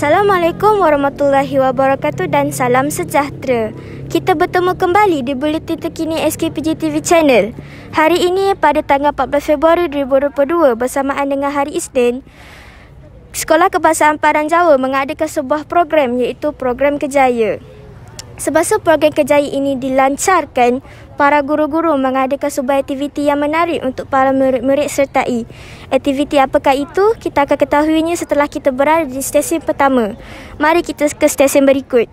Assalamualaikum warahmatullahi wabarakatuh dan salam sejahtera. Kita bertemu kembali di Buletin Terkini SKPJ TV Channel. Hari ini pada tanggal 14 Februari 2022 bersamaan dengan hari Isnin, Sekolah Kebahasaan Padang Jawa mengadakan sebuah program iaitu program Kejaya. Semasa program Kejaya ini dilancarkan, para guru-guru mengadakan sebuah aktiviti yang menarik untuk para murid-murid sertai. Aktiviti apakah itu? Kita akan ketahuinya setelah kita berada di stesen pertama. Mari kita ke stesen berikut.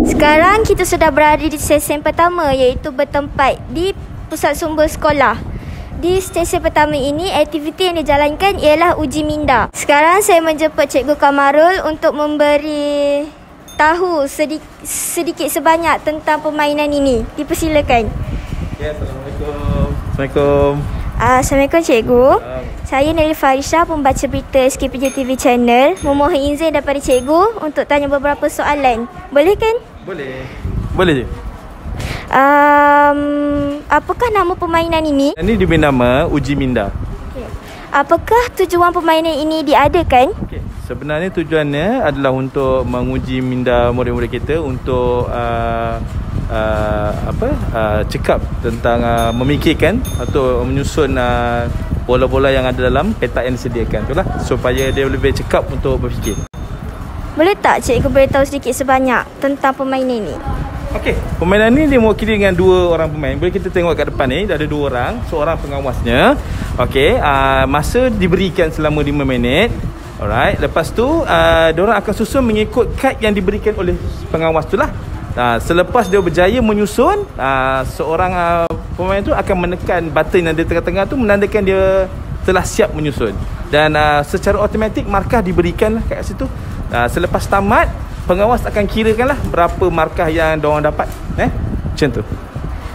Sekarang kita sudah berada di stesen pertama iaitu bertempat di pusat sumber sekolah. Di stesen pertama ini, aktiviti yang dijalankan ialah uji minda. Sekarang saya menjemput Cikgu Kamarul untuk memberi tahu sedikit sebanyak tentang permainan ini. Dipersilakan. Ya, Assalamualaikum. Assalamualaikum. Assalamualaikum Cikgu. Saya Nelly Farisha, pembaca berita SKPJ TV Channel. Memohon izin daripada Cikgu untuk tanya beberapa soalan. Boleh kan? Boleh. Boleh je. Apakah nama permainan ini? Ini diberi nama Uji Minda. Okay. Apakah tujuan permainan ini diadakan? Okay. Sebenarnya tujuannya adalah untuk menguji minda murid-murid kita untuk cekap tentang memikirkan atau menyusun bola-bola yang ada dalam petak yang disediakan. Itulah supaya dia lebih cekap untuk berfikir. Boleh tak Cikgu beritahu sedikit sebanyak tentang permainan ini? Okey, permainan ni dia mewakili dengan dua orang pemain. Boleh kita tengok kat depan ni, ada dua orang, seorang pengawasnya. Okey, masa diberikan selama 5 minit. Alright, lepas tu diorang akan susun mengikut kad yang diberikan oleh pengawas tu lah. Selepas dia berjaya menyusun, seorang pemain tu akan menekan button yang ada tengah-tengah tu menandakan dia telah siap menyusun. Dan secara automatik markah diberikan lah kat situ. Selepas tamat, pengawas akan kirakan lah berapa markah yang diorang dapat. Macam tu.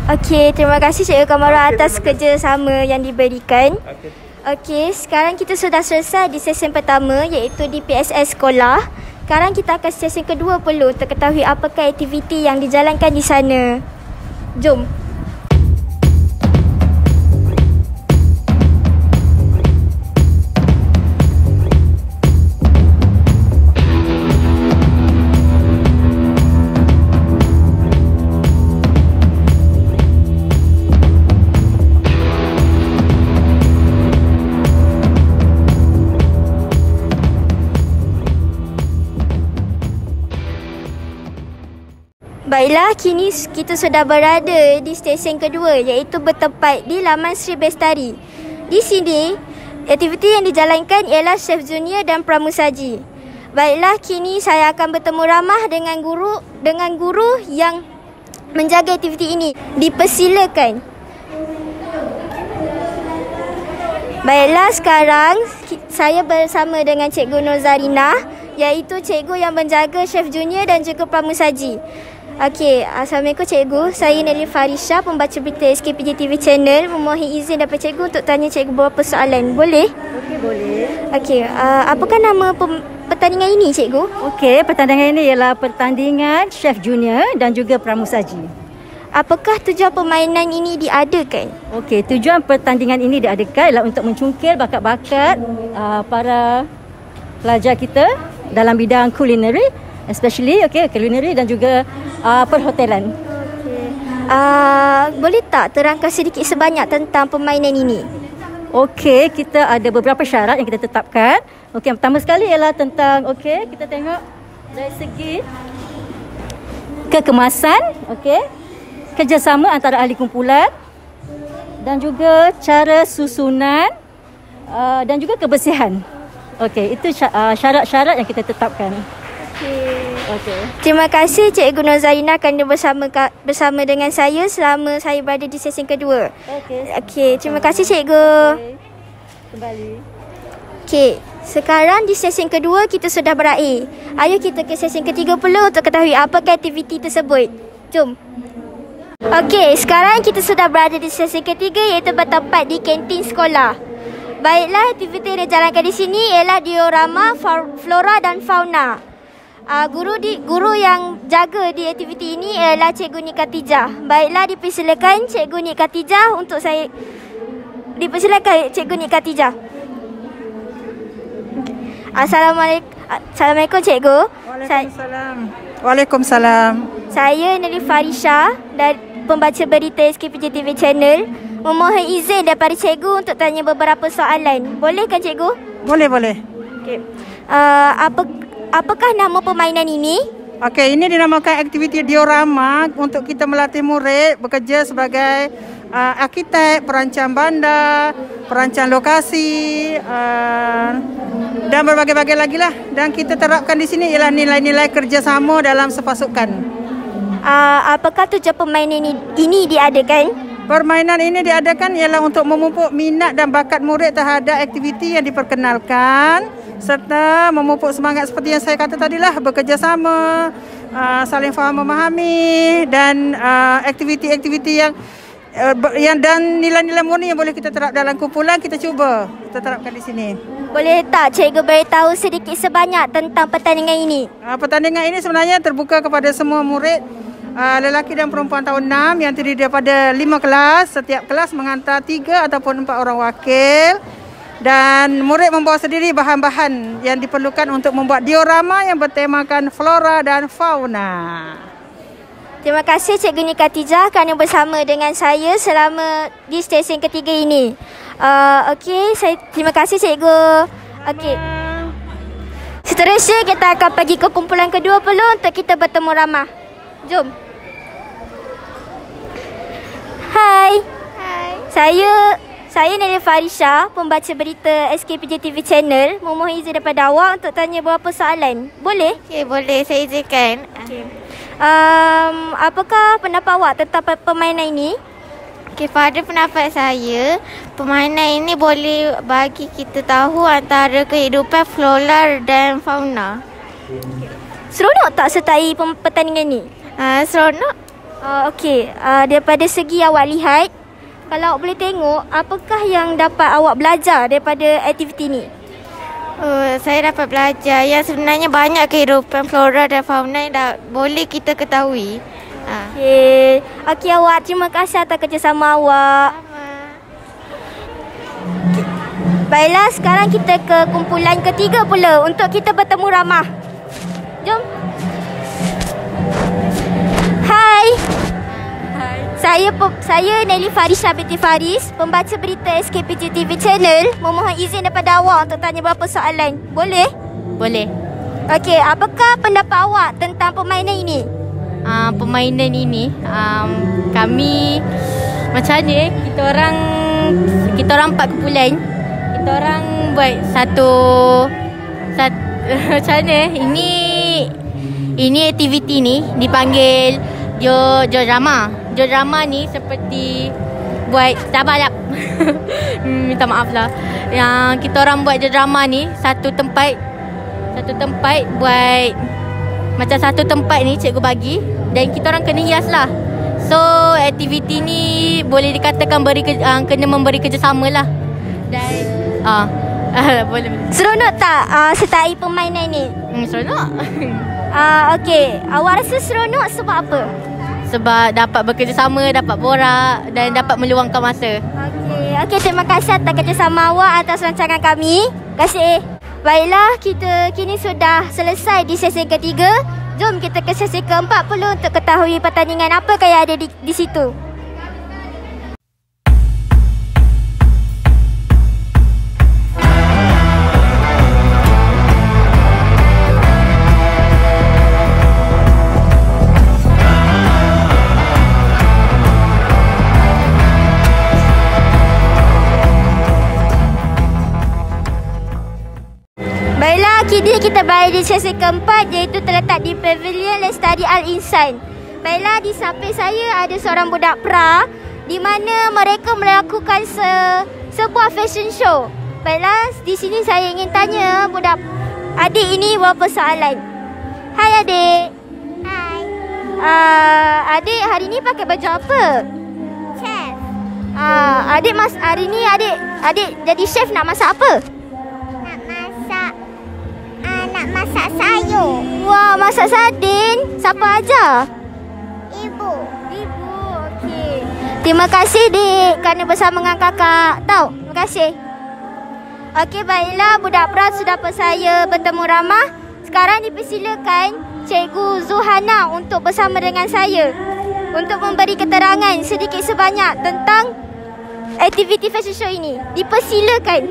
Okey, terima kasih Cikgu Kamarul atas kerjasama yang diberikan. Okey, sekarang kita sudah selesai di sesi pertama iaitu di PSS sekolah. Sekarang kita akan sesi kedua perlu untuk ketahui apakah aktiviti yang dijalankan di sana. Jom. Baiklah, kini kita sudah berada di stesen kedua iaitu bertempat di Laman Sri Bestari. Di sini, aktiviti yang dijalankan ialah Chef Junior dan Pramusaji. Baiklah, kini saya akan bertemu ramah dengan guru yang menjaga aktiviti ini. Dipersilakan. Baiklah, sekarang saya bersama dengan Cikgu Nur Zarina iaitu cikgu yang menjaga Chef Junior dan juga Pramusaji. Okey, Assalamualaikum Cikgu. Saya Nelly Farisha, pembaca berita SKPJ TV Channel. Memohon izin daripada Cikgu untuk tanya Cikgu beberapa soalan. Boleh? Okey, boleh. Okey, apakah nama pertandingan ini Cikgu? Okey, pertandingan ini ialah pertandingan Chef Junior dan juga Pramusaji. Apakah tujuan permainan ini diadakan? Okey, tujuan pertandingan ini diadakan ialah untuk mencungkil bakat-bakat para pelajar kita dalam bidang culinary, especially culinary dan juga perhotelan. Boleh tak terangkan sedikit sebanyak tentang permainan ini? Okey, kita ada beberapa syarat yang kita tetapkan. Okey, yang pertama sekali ialah tentang kita tengok dari segi kekemasan, kerjasama antara ahli kumpulan dan juga cara susunan dan juga kebersihan. Okey, itu syarat-syarat yang kita tetapkan. Okay. Terima kasih Cikgu Nur Zarina kerana bersama dengan saya selama saya berada di sesi kedua. Okey, terima kasih Cikgu. Kembali. Okey, sekarang di sesi kedua kita sudah berakhir. Ayo kita ke sesi ketiga pula untuk ketahui apakah aktiviti tersebut. Jom. Okey, sekarang kita sudah berada di sesi ketiga iaitu bertempat di kantin sekolah. Baiklah, aktiviti yang dijalankan di sini ialah diorama flora dan fauna. Guru yang jaga di aktiviti ini ialah Cikgu Nik Khatijah. Baiklah, dipersilakan Cikgu Nik Khatijah untuk saya. Dipersilakan Cikgu Nik Khatijah. Assalamualaikum cikgu. Waalaikumsalam. Waalaikumsalam. Saya Nelly Farisha dari pembaca berita SKPJ TV Channel. Memohon izin daripada cikgu untuk tanya beberapa soalan. Boleh kan cikgu? Boleh. Okey. Apakah nama permainan ini? Okey, ini dinamakan aktiviti diorama untuk kita melatih murid bekerja sebagai arkitek, perancang bandar, perancang lokasi dan berbagai-bagai lagi lah. Dan kita terapkan di sini ialah nilai-nilai kerjasama dalam sepasukan. Apakah tujuan permainan ini diadakan? Permainan ini diadakan ialah untuk memupuk minat dan bakat murid terhadap aktiviti yang diperkenalkan serta memupuk semangat seperti yang saya kata tadilah, bekerjasama, saling faham memahami dan aktiviti-aktiviti yang dan nilai-nilai murni yang boleh kita terap dalam kumpulan kita terapkan di sini. Boleh tak cikgu beritahu sedikit sebanyak tentang pertandingan ini? Pertandingan ini sebenarnya terbuka kepada semua murid lelaki dan perempuan tahun 6 yang terdiri daripada 5 kelas. Setiap kelas menghantar 3 ataupun 4 orang wakil. Dan murid membawa sendiri bahan-bahan yang diperlukan untuk membuat diorama yang bertemakan flora dan fauna. Terima kasih Cikgu Nikatijah kerana bersama dengan saya selama di stesen ketiga ini. Okey, terima kasih Cikgu. Okey. Seterusnya kita akan pergi ke kumpulan ke-20 untuk kita bertemu ramah. Jom. Hai. Saya Nelly Farisha, pembaca berita SKPJ TV Channel. Memohon izin daripada awak untuk tanya beberapa soalan. Boleh? Okey, boleh. Saya izinkan. Okay. Apakah pendapat awak tentang permainan ini? Okey, pada pendapat saya, permainan ini boleh bagi kita tahu antara kehidupan flora dan fauna. Seronok tak sertai pertandingan ini? Seronok. Okey, daripada segi awak lihat, kalau awak boleh tengok, apakah yang dapat awak belajar daripada aktiviti ini? Saya dapat belajar yang sebenarnya banyak kehidupan flora dan fauna yang boleh kita ketahui. Okey awak, terima kasih atas kerjasama awak. Baiklah, sekarang kita ke kumpulan ketiga pula untuk kita bertemu ramah. Jom. Hai. Saya Nelly Farisha binti Faris, pembaca berita SKPJ TV Channel. Memohon izin daripada awak untuk tanya beberapa soalan. Boleh? Boleh. Okey, apakah pendapat awak tentang permainan ini? Permainan ini, kami macam mana kita orang 4 kumpulan. Kita orang buat satu macam mana? Ini aktiviti ni dipanggil diorama. Diorama ni seperti buat sabarlah. Minta maaf lah. Yang kita orang buat diorama ni satu tempat buat macam satu tempat ni cikgu bagi dan kita orang kena hias lah. So aktiviti ni boleh dikatakan kena memberi kerjasama lah. Dan boleh. Seronok tak sertai permainan ni? Seronok. Okey, awak rasa seronok sebab apa? Sebab dapat bekerjasama, dapat borak dan dapat meluangkan masa. Okey, terima kasih atas kerjasama awak atas rancangan kami. Terima kasih. Baiklah, kita kini sudah selesai di sesi ketiga. Jom kita ke sesi ke-40 untuk ketahui pertandingan apa yang ada di situ. Kini kita berada di sesi keempat, iaitu terletak di Pavilion Lestari Al-Insan. Baiklah, di samping saya ada seorang budak pra di mana mereka melakukan sebuah fashion show. Baiklah, di sini saya ingin tanya budak adik ini beberapa soalan. Hai adik. Hai. Adik hari ni pakai baju apa? Chef. Adik hari ni adik jadi chef, nak masak apa? Nak masak sayur. Wah, masak sardin. Siapa ajar? Ibu. Okey. Terima kasih dik kerana bersama dengan kakak. Terima kasih. Okey, baiklah budak pra sudah dapat saya bertemu ramah. Sekarang dipersilakan Cikgu Zuhana untuk bersama dengan saya untuk memberi keterangan sedikit sebanyak tentang aktiviti fashion show ini. Dipersilakan.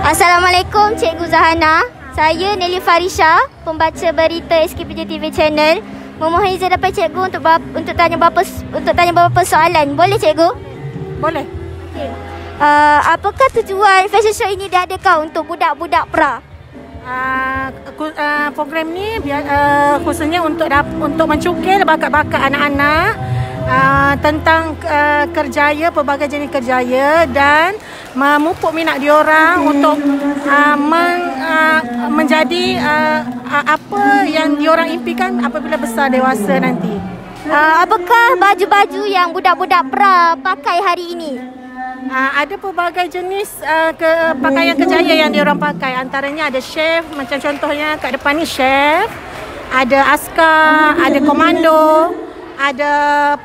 Assalamualaikum Cikgu Zahana. Saya Nelly Farisha, pembaca berita SKPJ TV Channel. Memohon izin daripada cikgu untuk tanya beberapa soalan. Boleh cikgu? Boleh. Okay. Apakah tujuan fashion show ini diadakan untuk budak-budak pra? Program ni khususnya untuk mencukil bakat-bakat anak-anak tentang kerjaya, pelbagai jenis kerjaya dan memupuk minat diorang untuk menjadi apa yang diorang impikan apabila besar dewasa nanti. Apakah baju-baju yang budak-budak pra pakai hari ini? Ada pelbagai jenis pakaian kerjaya yang diorang pakai. Antaranya ada chef, macam contohnya kat depan ni chef, ada askar, ada komando, ada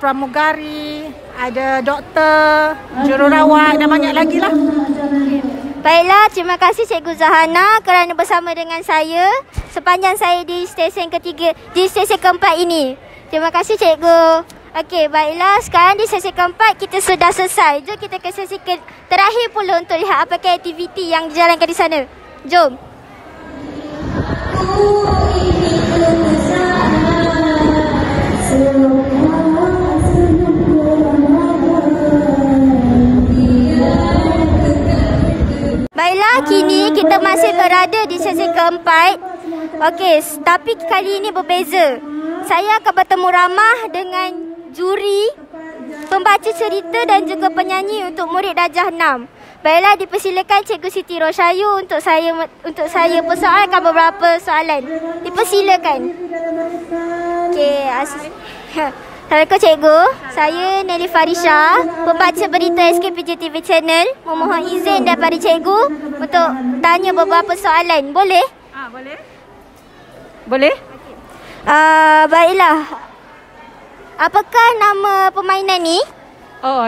pramugari, ada doktor, jururawat dan banyak lagi lah. Baiklah, terima kasih Cikgu Zahana kerana bersama dengan saya sepanjang saya di stesen keempat ini. Terima kasih Cikgu. Okey, baiklah, sekarang di sesi keempat kita sudah selesai. Jom kita ke sesi terakhir pula untuk lihat apakah aktiviti yang dijalankan di sana. Jom. Baiklah, kini kita masih berada di sesi keempat. Okey, tapi kali ini berbeza. Saya akan bertemu ramah dengan juri, pembaca cerita dan juga penyanyi untuk murid darjah 6. Baiklah, dipersilakan Cikgu Siti Roshayu untuk saya persoalkan beberapa soalan. Dipersilakan. Okey, Assalamualaikum Cikgu. Saya Nelly Farisha, pembaca berita SKPJ TV Channel. Memohon izin daripada Cikgu untuk tanya beberapa soalan. Boleh? Boleh. Boleh? Baiklah. Apakah nama permainan ni?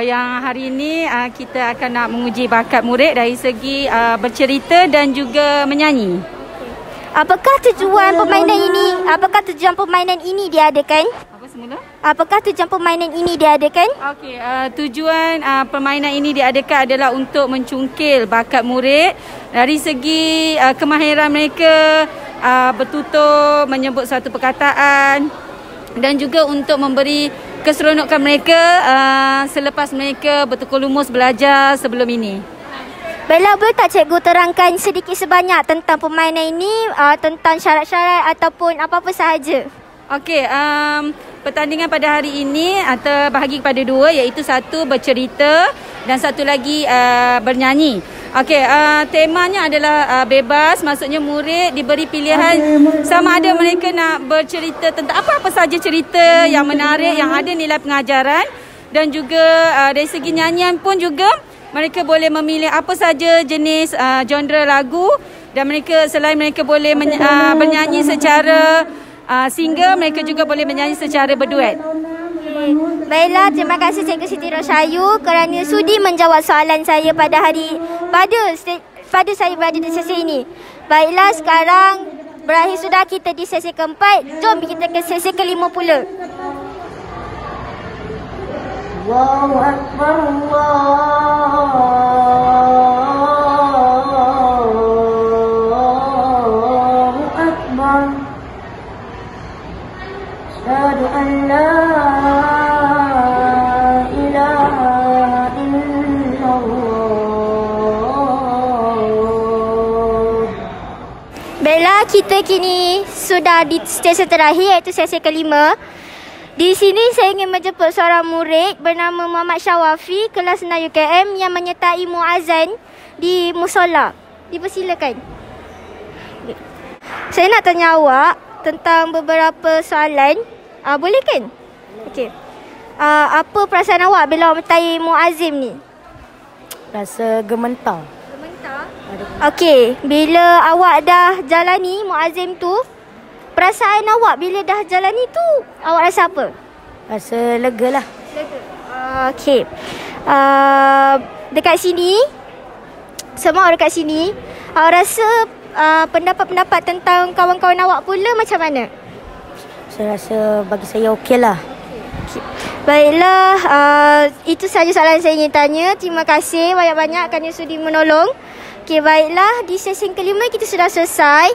Yang hari ini kita akan nak menguji bakat murid dari segi bercerita dan juga menyanyi. Apakah tujuan permainan ini diadakan? Apa semula? Apakah tujuan permainan ini diadakan? Okey, tujuan permainan ini diadakan adalah untuk mencungkil bakat murid dari segi kemahiran mereka bertutur, menyebut satu perkataan dan juga untuk memberi keseronokan mereka selepas mereka bertekulumus belajar sebelum ini. Baiklah, boleh tak cikgu terangkan sedikit sebanyak tentang permainan ini, tentang syarat-syarat ataupun apa-apa sahaja? Okey, pertandingan pada hari ini terbahagi kepada dua, iaitu satu bercerita dan satu lagi bernyanyi. Okey, temanya adalah bebas, maksudnya murid diberi pilihan sama ada mereka nak bercerita tentang apa-apa saja cerita yang menarik, yang ada nilai pengajaran, dan juga dari segi nyanyian pun juga mereka boleh memilih apa saja jenis genre lagu, dan selain mereka boleh bernyanyi secara single, mereka juga boleh menyanyi secara berduet. Baiklah, terima kasih Cikgu Siti Roshayu kerana sudi menjawab soalan saya pada saya berada di sesi ini. Baiklah, sekarang berakhir sudah kita di sesi keempat. Jom kita ke sesi kelima pula. Allahu Akbar, Allahu Akbar. Asyhadu an la ilaha illallah. Baiklah, kita kini sudah di stesen terakhir, iaitu sesi kelima. Di sini saya ingin menjemput seorang murid bernama Muhammad Syawafi, kelas 6 UKM yang menyertai muazzan di musola. Dipersilakan. Saya nak tanya awak tentang beberapa soalan. Boleh kan? Okey. Apa perasaan awak bila awak menyertai muazzin ni? Rasa gementar. Gementar? Okey, bila awak dah jalani muazzin tu, perasaan awak bila dah jalani tu, awak rasa apa? Rasa lega lah. Lega. Okey. Dekat sini, semua orang kat sini. Awak rasa pendapat-pendapat tentang kawan-kawan awak pula macam mana? Saya rasa bagi saya okey lah. Baiklah, itu sahaja soalan saya ingin tanya. Terima kasih banyak-banyak kerana sudi menolong. Okey, baiklah, di sesi kelima kita sudah selesai.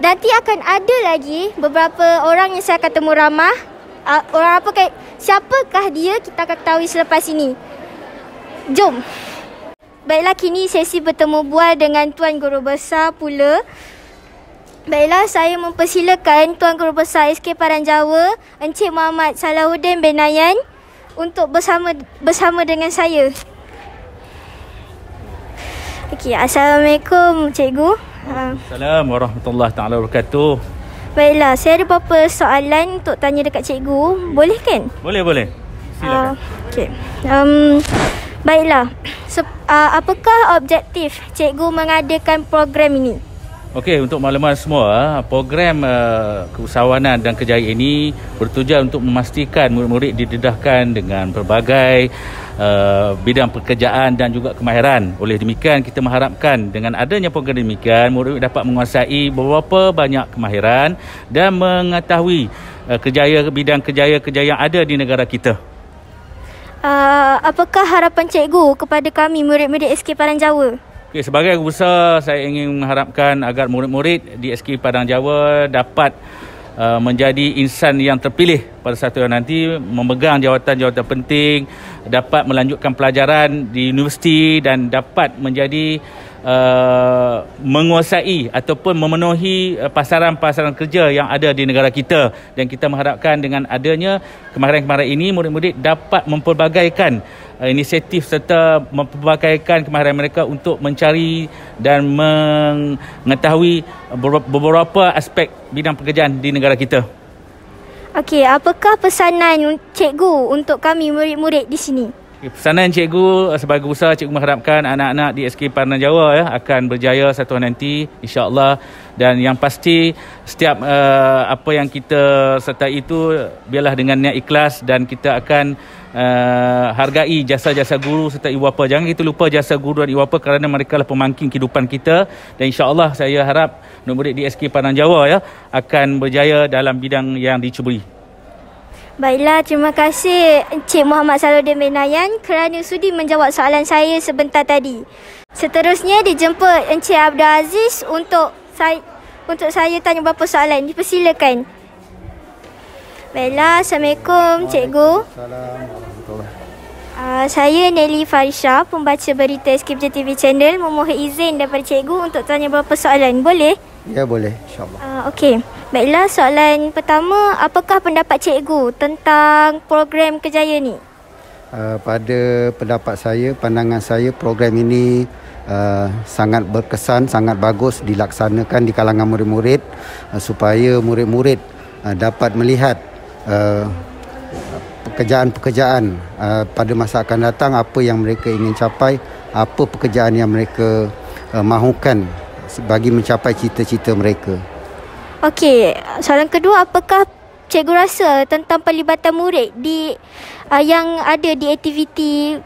Nanti akan ada lagi beberapa orang yang saya akan temu ramah. Orang apa, siapakah dia, kita akan ketahui selepas ini. Jom. Baiklah, kini sesi bertemu bual dengan Tuan Guru Besar pula. Baiklah, saya mempersilakan Tuan Guru Besar SK Padang Jawa, Encik Muhammad Salahuddin bin Nayan untuk bersama dengan saya. Okey, Assalamualaikum Cikgu. Assalamualaikum warahmatullahi taala wabarakatuh. Baiklah, saya ada beberapa soalan untuk tanya dekat Cikgu. Boleh kan? Boleh. Silakan. Okey. Baiklah. Apakah objektif Cikgu mengadakan program ini? Okey, untuk makluman semua, program keusahawanan dan kejayaan ini bertujuan untuk memastikan murid-murid didedahkan dengan pelbagai bidang pekerjaan dan juga kemahiran. Oleh demikian, kita mengharapkan dengan adanya program demikian, murid dapat menguasai beberapa banyak kemahiran dan mengetahui bidang kejayaan yang ada di negara kita. Apakah harapan Cikgu kepada kami murid-murid SK Padang Jawa? Okay, sebagai guru besar, saya ingin mengharapkan agar murid-murid di SK Padang Jawa dapat menjadi insan yang terpilih pada satu hari nanti, memegang jawatan-jawatan penting, dapat melanjutkan pelajaran di universiti dan dapat menjadi menguasai ataupun memenuhi pasaran-pasaran kerja yang ada di negara kita. Dan kita mengharapkan dengan adanya kemahiran-kemahiran ini, murid-murid dapat mempelbagaikan inisiatif serta mempelbagaikan kemahiran mereka untuk mencari dan mengetahui beberapa aspek bidang pekerjaan di negara kita. Okey, apakah pesanan Cikgu untuk kami murid-murid di sini? Pesanan Cikgu sebagai usaha, Cikgu mengharapkan anak-anak di SK Padang Jawa akan berjaya satu hari nanti, insya-Allah. Dan yang pasti setiap apa yang kita sertai itu biarlah dengan niat ikhlas, dan kita akan hargai jasa-jasa guru serta ibu bapa. Jangan kita lupa jasa guru dan ibu bapa kerana mereka lah pemangkin kehidupan kita. Dan insya-Allah saya harap murid-murid di SK Padang Jawa akan berjaya dalam bidang yang dicuburi. Baiklah, terima kasih Encik Muhammad Salahuddin bin Nayan kerana sudi menjawab soalan saya sebentar tadi. Seterusnya dijemput Encik Abdul Aziz untuk saya tanya beberapa soalan. Dipersilakan. Baiklah, Assalamualaikum Cikgu. Assalamualaikum. Saya Nelly Farisha, pembaca berita SKPJ TV Channel, memohon izin daripada Cikgu untuk tanya beberapa soalan. Boleh? Ya, boleh, insya-Allah. Okey. Baiklah, soalan pertama, apakah pendapat Cikgu tentang program Kejaya ni? Pada pendapat saya, pandangan saya, program ini sangat berkesan, sangat bagus dilaksanakan di kalangan murid-murid supaya murid-murid dapat melihat pekerjaan-pekerjaan pada masa akan datang, apa yang mereka ingin capai, apa pekerjaan yang mereka mahukan bagi mencapai cita-cita mereka. Okey, soalan kedua, apakah Cikgu rasa tentang pelibatan murid yang ada di aktiviti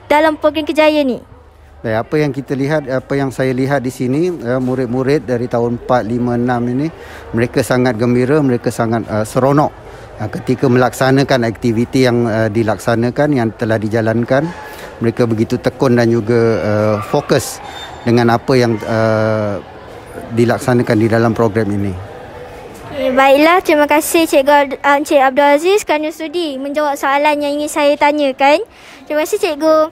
dalam program Kejaya ni? Apa yang kita lihat, apa yang saya lihat di sini, murid-murid dari tahun 4, 5, 6 ini, mereka sangat gembira, mereka sangat seronok ketika melaksanakan aktiviti yang dilaksanakan, yang telah dijalankan. Mereka begitu tekun dan juga fokus dengan apa yang dilaksanakan di dalam program ini. Baiklah, terima kasih Encik Abdul Aziz kerana sudi menjawab soalan yang ingin saya tanyakan. Terima kasih Cikgu.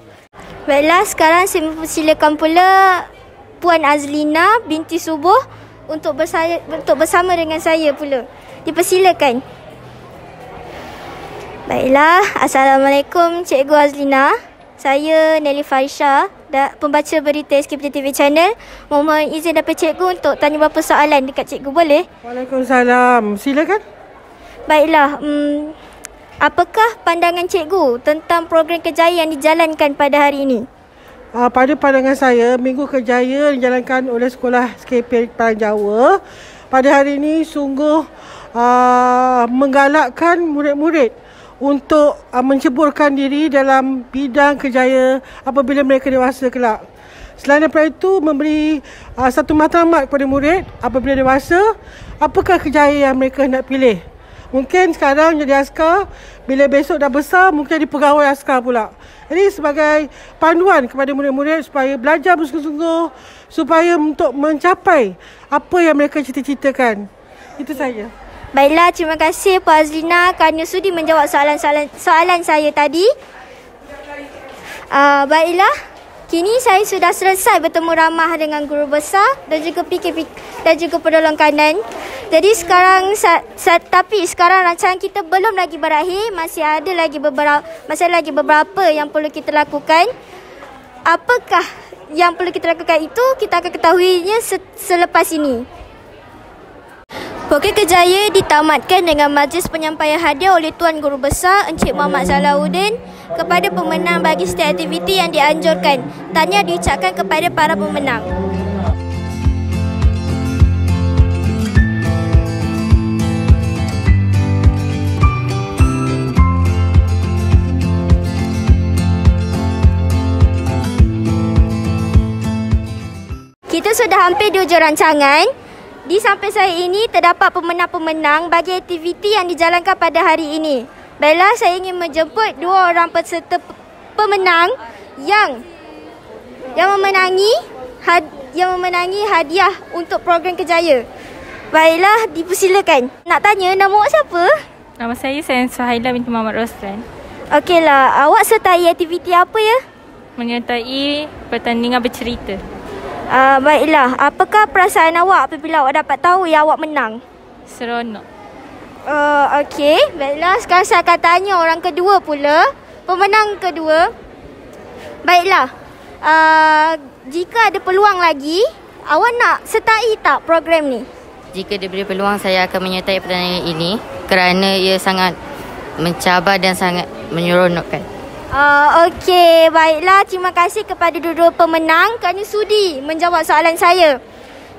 Baiklah, sekarang saya mempersilakan pula Puan Azlina binti Subuh untuk bersama dengan saya pula. Dipersilakan. Baiklah, Assalamualaikum Cikgu Azlina. Saya Nelly Farisha, pembaca berita SKPJ TV Channel. Mohon izin daripada Cikgu untuk tanya beberapa soalan dekat Cikgu, boleh? Waalaikumsalam. Silakan. Baiklah, apakah pandangan Cikgu tentang program Kejaya yang dijalankan pada hari ini? Pada pandangan saya, Minggu Kejaya dijalankan oleh Sekolah SKP Padang Jawa pada hari ini sungguh menggalakkan murid-murid untuk menceburkan diri dalam bidang kejaya apabila mereka dewasa kelak. Selain daripada itu, memberi satu matlamat kepada murid apabila dewasa, apakah kerjaya yang mereka nak pilih. Mungkin sekarang jadi askar, bila besok dah besar mungkin jadi pegawai askar pula. Jadi sebagai panduan kepada murid-murid supaya belajar bersungguh-sungguh, supaya untuk mencapai apa yang mereka cita-citakan. Itu saja. Baiklah, terima kasih Puan Azlina kerana sudi menjawab soalan saya tadi. Baiklah, kini saya sudah selesai bertemu ramah dengan guru besar dan juga PK dan juga penolong kanan. Jadi sekarang tapi sekarang rancangan kita belum lagi berakhir, masih ada lagi beberapa yang perlu kita lakukan. Apakah yang perlu kita lakukan itu kita akan ketahuinya selepas ini. Program Kerjaya ditamatkan dengan majlis penyampaian hadiah oleh Tuan Guru Besar Encik Muhammad Salahuddin kepada pemenang bagi setiap aktiviti yang dianjurkan. Tahniah diucapkan kepada para pemenang. Kita sudah hampir di hujung rancangan. Di samping saya ini terdapat pemenang-pemenang bagi aktiviti yang dijalankan pada hari ini. Baiklah, saya ingin menjemput dua orang peserta pemenang yang memenangi hadiah untuk program Kerjaya. Baiklah, dipersilakan. Nak tanya, nama awak siapa? Nama saya Suhaila binti Muhammad Roslan. Okeylah, awak sertai aktiviti apa ya? Menyertai pertandingan bercerita. Baiklah, apakah perasaan awak apabila awak dapat tahu yang awak menang? Seronok. Okey, baiklah, sekarang saya akan tanya orang kedua pula, pemenang kedua. Baiklah, jika ada peluang lagi, awak nak sertai tak program ni? Jika diberi peluang, saya akan menyertai pertandingan ini kerana ia sangat mencabar dan sangat menyeronokkan. Okey, baiklah, terima kasih kepada dua-dua pemenang kerana sudi menjawab soalan saya.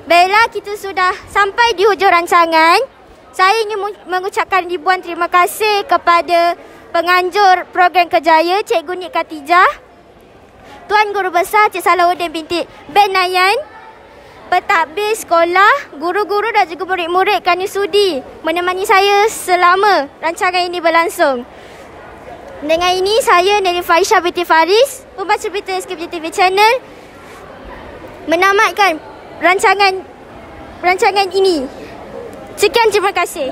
Baiklah, kita sudah sampai di hujung rancangan. Saya ingin mengucapkan ribuan terima kasih kepada penganjur program Kerjaya, Cikgu Nik Khatijah, Tuan Guru Besar Cik Salahuddin binti Ben Nayan, pentadbir sekolah, guru-guru dan juga murid-murid kerana sudi menemani saya selama rancangan ini berlangsung. Dengan ini, saya Nelly Faisha binti Faris, pembaca berita SKP TV Channel, menamatkan rancangan ini. Sekian, terima kasih.